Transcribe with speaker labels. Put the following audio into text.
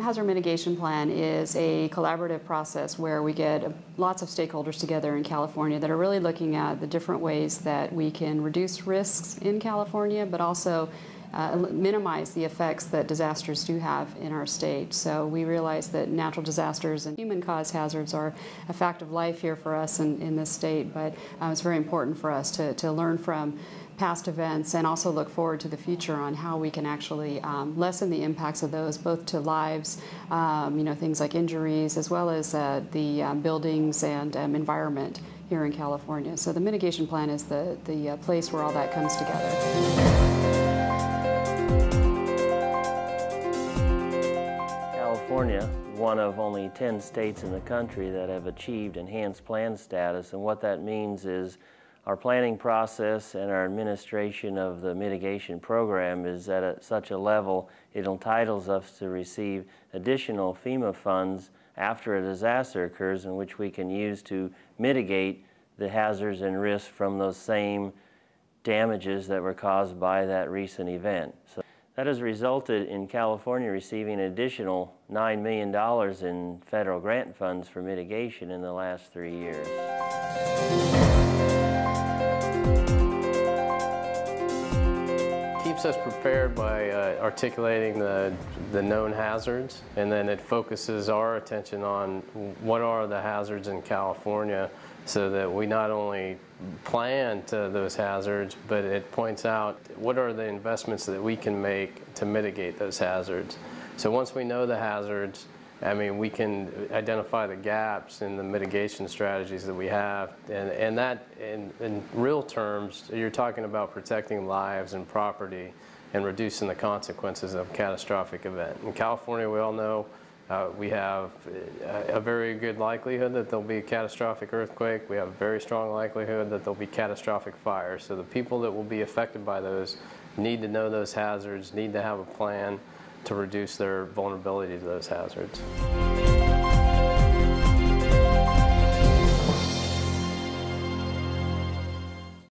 Speaker 1: hazard mitigation plan is a collaborative process where we get lots of stakeholders together in California that are really looking at the different ways that we can reduce risks in California, but also minimize the effects that disasters do have in our state. So we realize that natural disasters and human-caused hazards are a fact of life here for us in this state, but it's very important for us to learn from past events and also look forward to the future on how we can actually lessen the impacts of those, both to lives, things like injuries, as well as the buildings and environment here in California. So the mitigation plan is the place where all that comes together.
Speaker 2: California, one of only 10 states in the country that have achieved enhanced plan status, and what that means is our planning process and our administration of the mitigation program is at such a level it entitles us to receive additional FEMA funds after a disaster occurs, in which we can use to mitigate the hazards and risks from those same damages that were caused by that recent event. So that has resulted in California receiving an additional $9 million in federal grant funds for mitigation in the last 3 years.
Speaker 3: Keeps us prepared by articulating the known hazards, and then it focuses our attention on what are the hazards in California, so that we not only plan to those hazards, but it points out what are the investments that we can make to mitigate those hazards. So once we know the hazards, we can identify the gaps in the mitigation strategies that we have, and that, in real terms, you're talking about protecting lives and property and reducing the consequences of a catastrophic event. In California, we all know we have a very good likelihood that there'll be a catastrophic earthquake. We have a very strong likelihood that there'll be catastrophic fires. So the people that will be affected by those need to know those hazards, need to have a plan to reduce their vulnerability to those hazards.